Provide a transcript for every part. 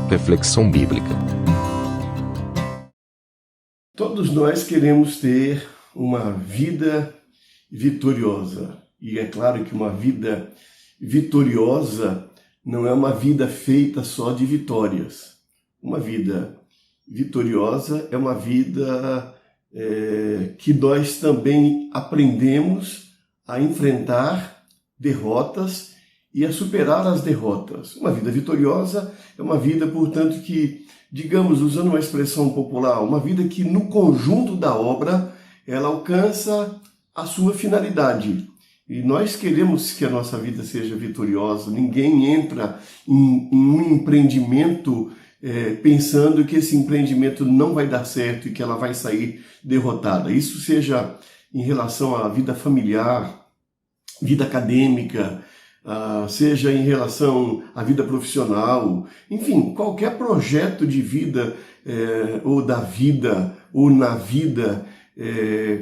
Reflexão bíblica. Todos nós queremos ter uma vida vitoriosa. E é claro que uma vida vitoriosa não é uma vida feita só de vitórias. Uma vida vitoriosa é uma vida que nós também aprendemos a enfrentar derrotas e a superar as derrotas. Uma vida vitoriosa é uma vida, portanto, que, digamos, usando uma expressão popular, uma vida que no conjunto da obra ela alcança a sua finalidade. E nós queremos que a nossa vida seja vitoriosa. Ninguém entra em um empreendimento pensando que esse empreendimento não vai dar certo e que ela vai sair derrotada. Isso seja em relação à vida familiar, vida acadêmica, seja em relação à vida profissional, enfim, qualquer projeto de vida ou da vida ou na vida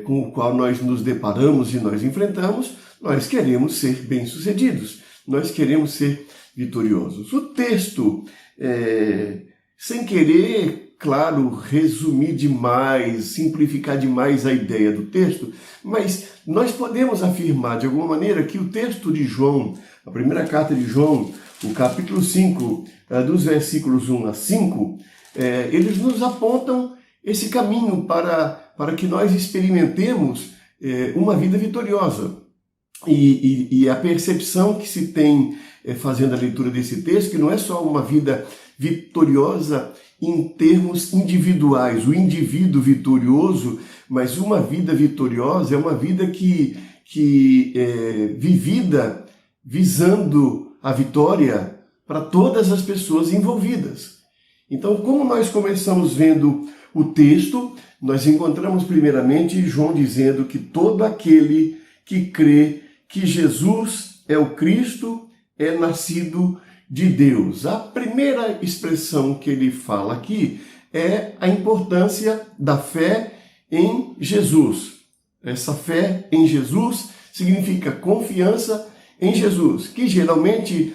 com o qual nós nos deparamos e nós enfrentamos, nós queremos ser bem-sucedidos, nós queremos ser vitoriosos. O texto, sem querer, claro, resumir demais, simplificar demais a ideia do texto, mas nós podemos afirmar de alguma maneira que o texto de João, a primeira carta de João, o capítulo 5, dos versículos 1 a 5, eles nos apontam esse caminho para que nós experimentemos uma vida vitoriosa. E a percepção que se tem fazendo a leitura desse texto, que não é só uma vida vitoriosa em termos individuais, o indivíduo vitorioso, mas uma vida vitoriosa é uma vida que vivida visando a vitória para todas as pessoas envolvidas. Então, como nós começamos vendo o texto, nós encontramos primeiramente João dizendo que todo aquele que crê que Jesus é o Cristo é nascido de Deus. A primeira expressão que ele fala aqui é a importância da fé em Jesus. Essa fé em Jesus significa confiança em Jesus, que geralmente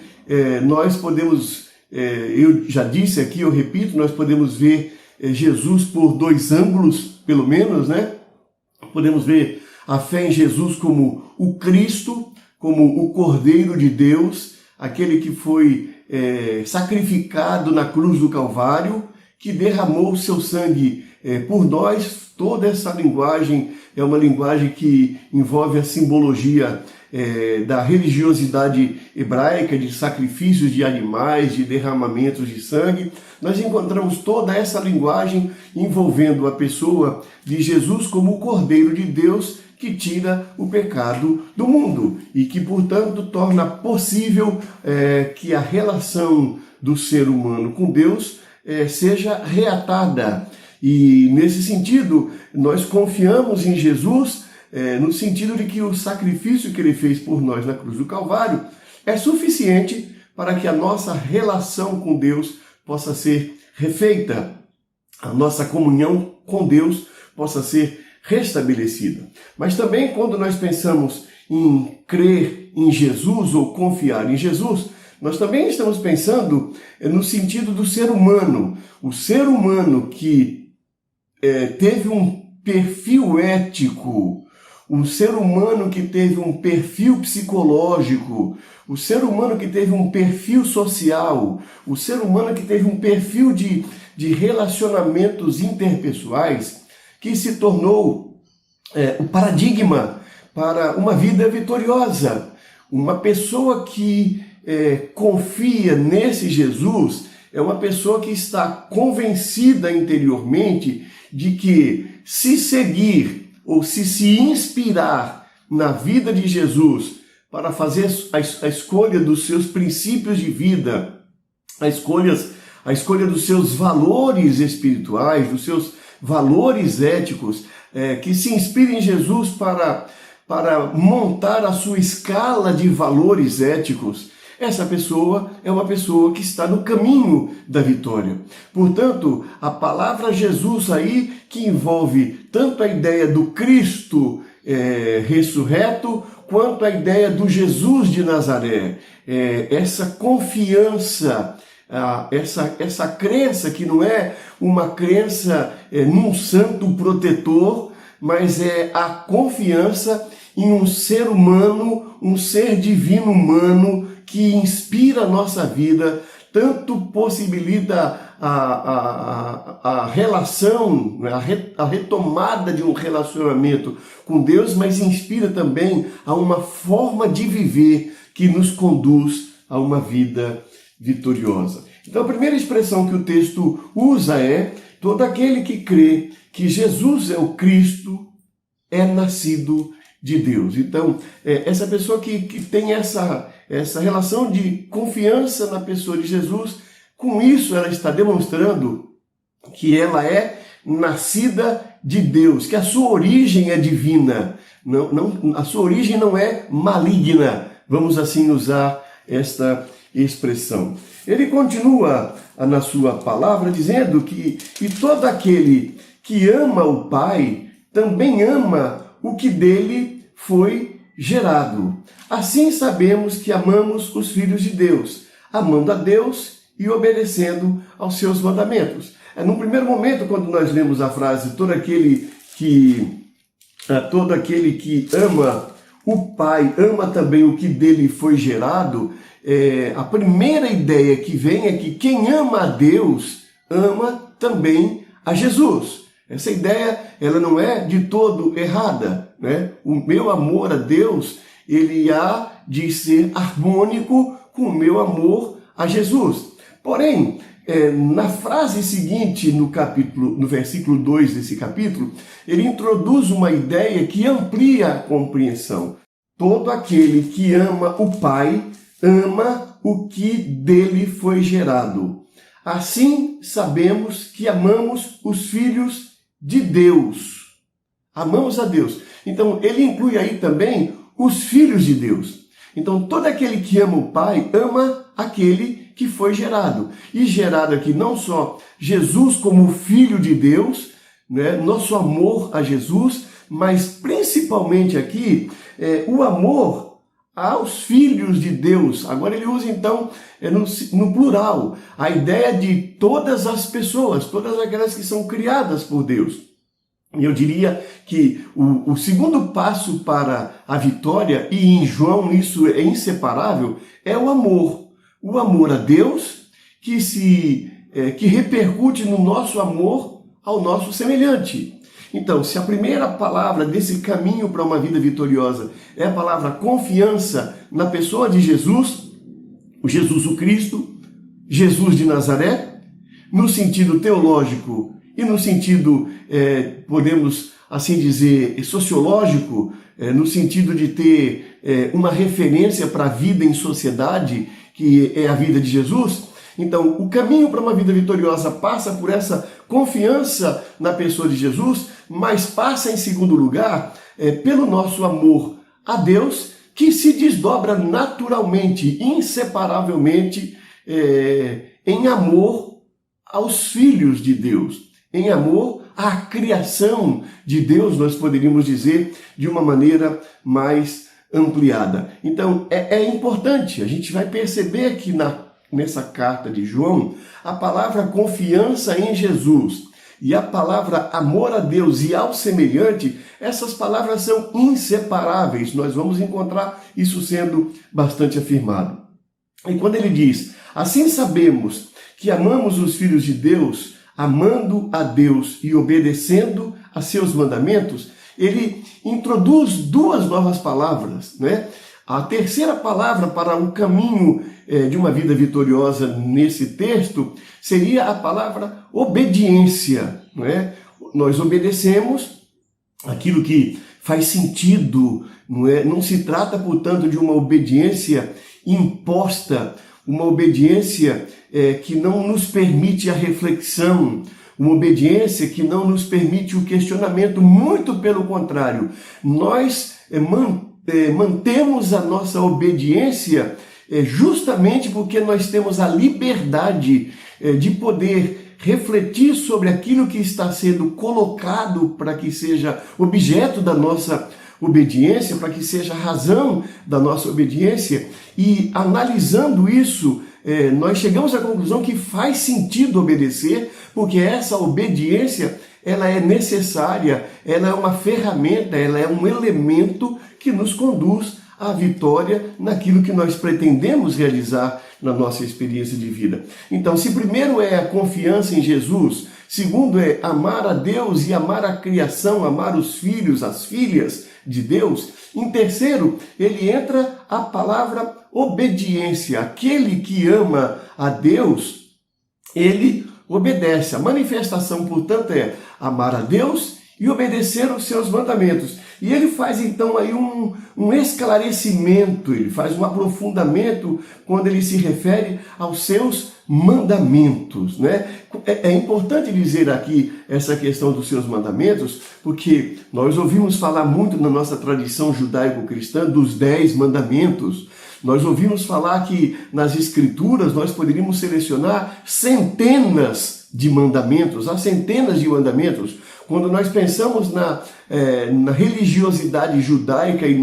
nós podemos, eu já disse aqui, eu repito, nós podemos ver Jesus por dois ângulos, pelo menos, né? Podemos ver a fé em Jesus como o Cristo, como o Cordeiro de Deus, aquele que foi sacrificado na cruz do Calvário, que derramou o seu sangue por nós. Toda essa linguagem é uma linguagem que envolve a simbologia da religiosidade hebraica, de sacrifícios de animais, de derramamentos de sangue. Nós encontramos toda essa linguagem envolvendo a pessoa de Jesus como o Cordeiro de Deus que tira o pecado do mundo e que, portanto, torna possível que a relação do ser humano com Deus seja reatada. E, nesse sentido, nós confiamos em Jesus no sentido de que o sacrifício que ele fez por nós na cruz do Calvário é suficiente para que a nossa relação com Deus possa ser refeita, a nossa comunhão com Deus possa ser restabelecida. Mas também quando nós pensamos em crer em Jesus ou confiar em Jesus, nós também estamos pensando no sentido do ser humano. O ser humano que teve um perfil ético, o ser humano que teve um perfil psicológico, o ser humano que teve um perfil social, o ser humano que teve um perfil de relacionamentos interpessoais, que se tornou o paradigma para uma vida vitoriosa. Uma pessoa que confia nesse Jesus é uma pessoa que está convencida interiormente de que se seguir ou se inspirar na vida de Jesus para fazer a escolha dos seus princípios de vida, a escolha dos seus valores espirituais, dos seus valores éticos, que se inspire em Jesus para montar a sua escala de valores éticos, essa pessoa é uma pessoa que está no caminho da vitória. Portanto, a palavra Jesus aí, que envolve tanto a ideia do Cristo ressurreto, quanto a ideia do Jesus de Nazaré, essa confiança essa crença que não é uma crença num santo protetor, mas é a confiança em um ser humano, um ser divino humano que inspira a nossa vida, tanto possibilita a relação, a retomada de um relacionamento com Deus, mas inspira também a uma forma de viver que nos conduz a uma vida vitoriosa. Então a primeira expressão que o texto usa é: todo aquele que crê que Jesus é o Cristo é nascido de Deus. Então, essa pessoa que tem essa relação de confiança na pessoa de Jesus, com isso ela está demonstrando que ela é nascida de Deus, que a sua origem é divina, a sua origem não é maligna, vamos assim usar esta expressão. Ele continua na sua palavra dizendo que todo aquele que ama o Pai também ama o que dele foi gerado. Assim sabemos que amamos os filhos de Deus, amando a Deus e obedecendo aos seus mandamentos. Num primeiro momento, quando nós lemos a frase todo aquele que ama o Pai, ama também o que dele foi gerado, a primeira ideia que vem é que quem ama a Deus, ama também a Jesus. Essa ideia, ela não é de todo errada, né? O meu amor a Deus, ele há de ser harmônico com o meu amor a Jesus. Porém, na frase seguinte, no versículo 2 desse capítulo, ele introduz uma ideia que amplia a compreensão. Todo aquele que ama o Pai, ama o que dele foi gerado. Assim sabemos que amamos os filhos de Deus. Amamos a Deus. Então, ele inclui aí também os filhos de Deus. Então, todo aquele que ama o Pai, ama aquele que foi gerado. E gerado aqui não só Jesus como Filho de Deus, né, nosso amor a Jesus, mas principalmente aqui o amor aos filhos de Deus. Agora ele usa então no plural a ideia de todas as pessoas, todas aquelas que são criadas por Deus. E eu diria que o segundo passo para a vitória, e em João isso é inseparável, é o amor. O amor a Deus que repercute no nosso amor ao nosso semelhante. Então, se a primeira palavra desse caminho para uma vida vitoriosa é a palavra confiança na pessoa de Jesus, o Jesus o Cristo, Jesus de Nazaré, no sentido teológico e no sentido, podemos assim dizer, sociológico, no sentido de ter uma referência para a vida em sociedade, que é a vida de Jesus. Então, o caminho para uma vida vitoriosa passa por essa confiança na pessoa de Jesus, mas passa, em segundo lugar, pelo nosso amor a Deus, que se desdobra naturalmente, inseparavelmente, em amor aos filhos de Deus, em amor à criação de Deus, nós poderíamos dizer de uma maneira mais ampliada. Então, é importante, a gente vai perceber que nessa carta de João, a palavra confiança em Jesus e a palavra amor a Deus e ao semelhante, essas palavras são inseparáveis. Nós vamos encontrar isso sendo bastante afirmado. E quando ele diz, assim sabemos que amamos os filhos de Deus, amando a Deus e obedecendo a seus mandamentos, ele introduz duas novas palavras, né? A terceira palavra para o caminho de uma vida vitoriosa nesse texto seria a palavra obediência, não é? Nós obedecemos aquilo que faz sentido, não é? Não se trata, portanto, de uma obediência imposta, uma obediência que não nos permite a reflexão, uma obediência que não nos permite o questionamento, muito pelo contrário. Nós mantemos a nossa obediência justamente porque nós temos a liberdade de poder refletir sobre aquilo que está sendo colocado para que seja objeto da nossa obediência, para que seja razão da nossa obediência, e analisando isso nós chegamos à conclusão que faz sentido obedecer, porque essa obediência ela é necessária, ela é uma ferramenta, ela é um elemento que nos conduz à vitória naquilo que nós pretendemos realizar na nossa experiência de vida. Então, se primeiro é a confiança em Jesus, segundo é amar a Deus e amar a criação, amar os filhos, as filhas de Deus, em terceiro, ele entra a palavra obediência. Aquele que ama a Deus, ele obedece. A manifestação, portanto, é amar a Deus e obedecer os seus mandamentos. E ele faz então aí um esclarecimento, ele faz um aprofundamento quando ele se refere aos seus mandamentos, né? É importante dizer aqui essa questão dos seus mandamentos, porque nós ouvimos falar muito na nossa tradição judaico-cristã dos 10 mandamentos. Nós ouvimos falar que nas Escrituras nós poderíamos selecionar centenas de mandamentos, há centenas de mandamentos. Quando nós pensamos na religiosidade judaica e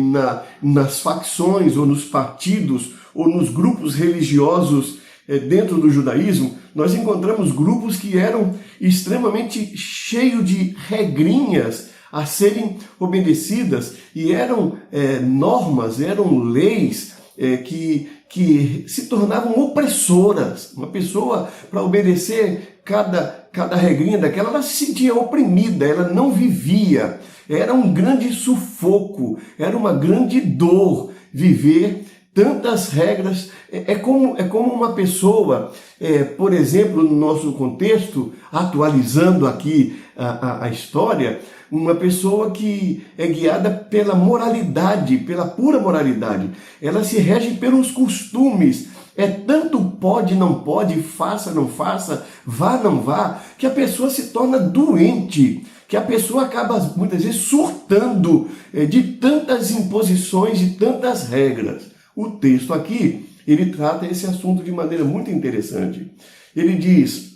nas facções ou nos partidos ou nos grupos religiosos dentro do judaísmo, nós encontramos grupos que eram extremamente cheios de regrinhas a serem obedecidas e eram normas, eram leis que se tornavam opressoras. Uma pessoa, para obedecer cada regrinha daquela, ela se sentia oprimida, ela não vivia. Era um grande sufoco, era uma grande dor viver tantas regras. É como uma pessoa, por exemplo, no nosso contexto, atualizando aqui a história, uma pessoa que é guiada pela moralidade, pela pura moralidade. Ela se rege pelos costumes. É tanto pode, não pode, faça, não faça, vá, não vá, que a pessoa se torna doente, que a pessoa acaba muitas vezes surtando de tantas imposições, de tantas regras. O texto aqui, ele trata esse assunto de maneira muito interessante. Ele diz,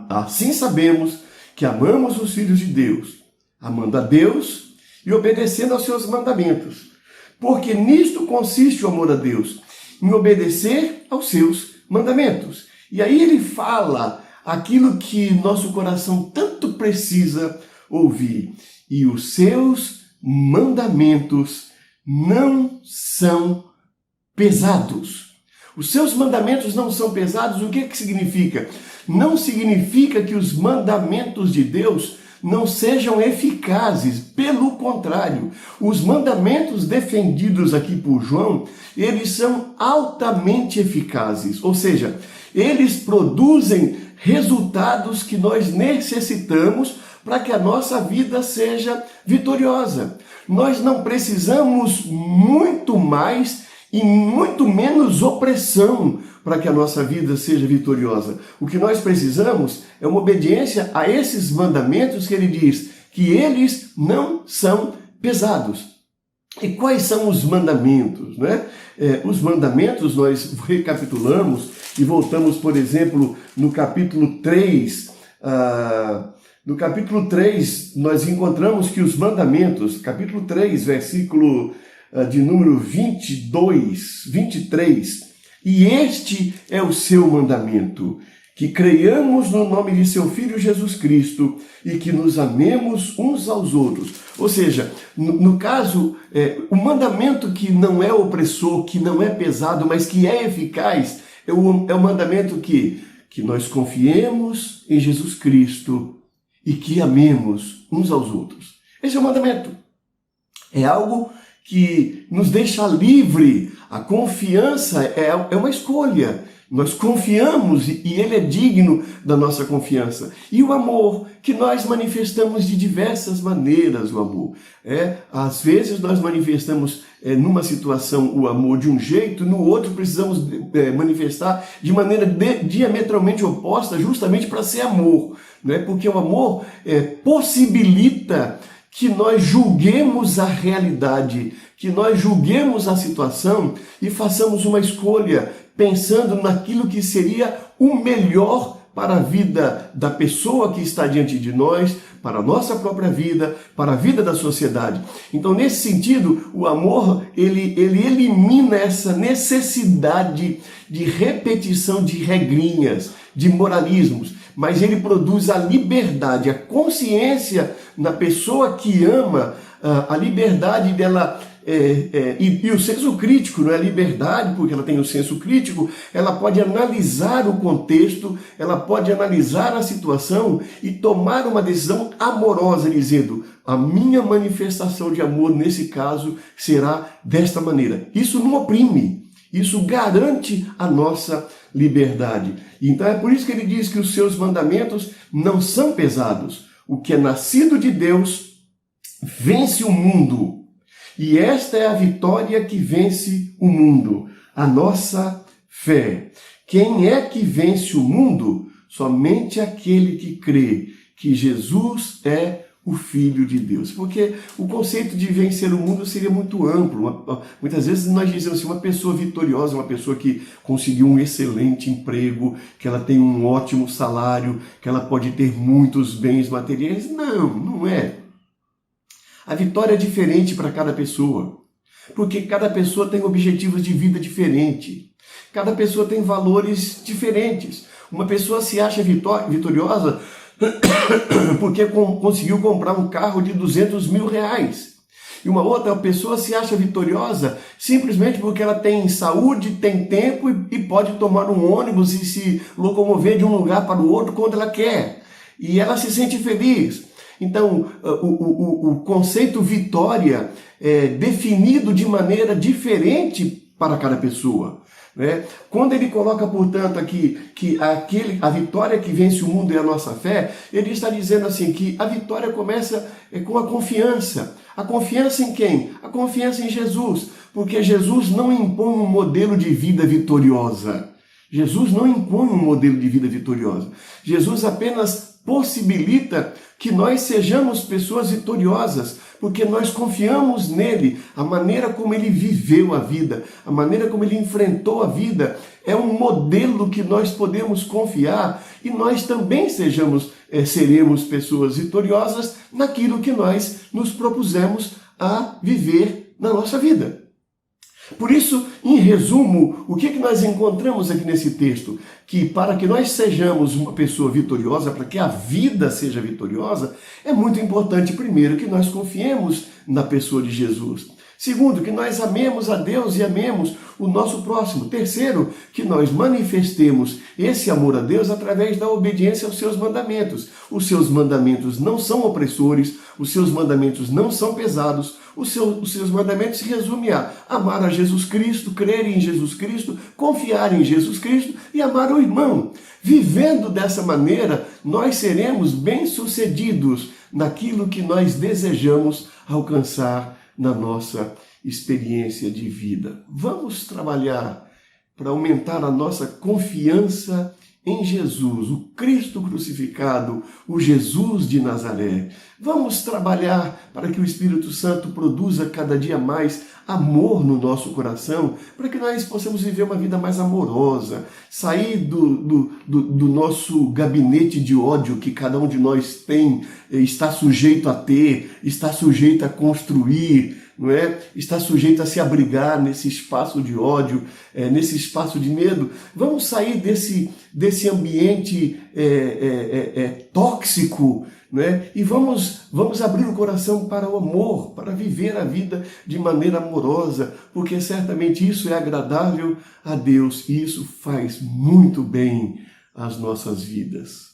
assim sabemos que amamos os filhos de Deus, amando a Deus e obedecendo aos seus mandamentos. Porque nisto consiste o amor a Deus, em obedecer aos seus mandamentos. E aí ele fala aquilo que nosso coração tanto precisa ouvir. E os seus mandamentos não são pesados. Os seus mandamentos não são pesados. O que significa? Não significa que os mandamentos de Deus não sejam eficazes. Pelo contrário, os mandamentos defendidos aqui por João, eles são altamente eficazes. Ou seja, eles produzem resultados que nós necessitamos para que a nossa vida seja vitoriosa. Nós não precisamos muito mais e muito menos opressão para que a nossa vida seja vitoriosa. O que nós precisamos é uma obediência a esses mandamentos que ele diz que eles não são pesados. E quais são os mandamentos, né? Os mandamentos nós recapitulamos e voltamos, por exemplo, no capítulo 3. No capítulo 3, nós encontramos que os mandamentos, capítulo 3, versículo de número 22, 23, e este é o seu mandamento, que creiamos no nome de seu Filho Jesus Cristo e que nos amemos uns aos outros. Ou seja, no caso, o mandamento que não é opressor, que não é pesado, mas que é eficaz, é o mandamento que nós confiemos em Jesus Cristo e que amemos uns aos outros. Esse é o mandamento. É algo que nos deixa livre. A confiança é uma escolha. Nós confiamos e Ele é digno da nossa confiança. E o amor, que nós manifestamos de diversas maneiras, o amor. Às vezes nós manifestamos numa situação o amor de um jeito, no outro precisamos manifestar de maneira diametralmente oposta, justamente para ser amor. Né? Porque o amor possibilita que nós julguemos a realidade, que nós julguemos a situação e façamos uma escolha pensando naquilo que seria o melhor para a vida da pessoa que está diante de nós, para a nossa própria vida, para a vida da sociedade. Então, nesse sentido, o amor, ele elimina essa necessidade de repetição de regrinhas, de moralismos, mas ele produz a liberdade, a consciência na pessoa que ama, a liberdade dela, e o senso crítico, não é liberdade, porque ela tem o senso crítico, ela pode analisar o contexto, ela pode analisar a situação e tomar uma decisão amorosa, dizendo, a minha manifestação de amor nesse caso será desta maneira. Isso não oprime, isso garante a nossa liberdade. Então é por isso que ele diz que os seus mandamentos não são pesados. O que é nascido de Deus vence o mundo. E esta é a vitória que vence o mundo, a nossa fé. Quem é que vence o mundo? Somente aquele que crê que Jesus é o Filho de Deus. Porque o conceito de vencer o mundo seria muito amplo. Muitas vezes nós dizemos assim, uma pessoa vitoriosa, uma pessoa que conseguiu um excelente emprego, que ela tem um ótimo salário, que ela pode ter muitos bens materiais. Não, não é. A vitória é diferente para cada pessoa, porque cada pessoa tem objetivos de vida diferentes, cada pessoa tem valores diferentes. Uma pessoa se acha vitoriosa porque conseguiu comprar um carro de 200 mil reais. E uma outra pessoa se acha vitoriosa simplesmente porque ela tem saúde, tem tempo e pode tomar um ônibus e se locomover de um lugar para o outro quando ela quer. E ela se sente feliz. Então, o conceito vitória é definido de maneira diferente para cada pessoa. Né? Quando ele coloca, portanto, aqui que a vitória que vence o mundo é a nossa fé, ele está dizendo assim que a vitória começa com a confiança. A confiança em quem? A confiança em Jesus, porque Jesus não impõe um modelo de vida vitoriosa. Jesus não impõe um modelo de vida vitoriosa. Jesus apenas possibilita que nós sejamos pessoas vitoriosas, porque nós confiamos nele. A maneira como ele viveu a vida, a maneira como ele enfrentou a vida, é um modelo que nós podemos confiar e nós também seremos pessoas vitoriosas naquilo que nós nos propusemos a viver na nossa vida. Por isso, em resumo, o que nós encontramos aqui nesse texto? Que para que nós sejamos uma pessoa vitoriosa, para que a vida seja vitoriosa, é muito importante, primeiro, que nós confiemos na pessoa de Jesus. Segundo, que nós amemos a Deus e amemos o nosso próximo. Terceiro, que nós manifestemos esse amor a Deus através da obediência aos seus mandamentos. Os seus mandamentos não são opressores, os seus mandamentos não são pesados, os seus mandamentos se resumem a amar a Jesus Cristo, crer em Jesus Cristo, confiar em Jesus Cristo e amar o irmão. Vivendo dessa maneira, nós seremos bem-sucedidos naquilo que nós desejamos alcançar na nossa experiência de vida. Vamos trabalhar para aumentar a nossa confiança em Jesus, o Cristo crucificado, o Jesus de Nazaré. Vamos trabalhar para que o Espírito Santo produza cada dia mais amor no nosso coração, para que nós possamos viver uma vida mais amorosa, sair do nosso gabinete de ódio que cada um de nós tem, está sujeito a ter, está sujeito a construir, não é? Está sujeito a se abrigar nesse espaço de ódio, nesse espaço de medo. Vamos sair desse ambiente tóxico, não é? E vamos abrir o coração para o amor, para viver a vida de maneira amorosa, porque certamente isso é agradável a Deus e isso faz muito bem às nossas vidas.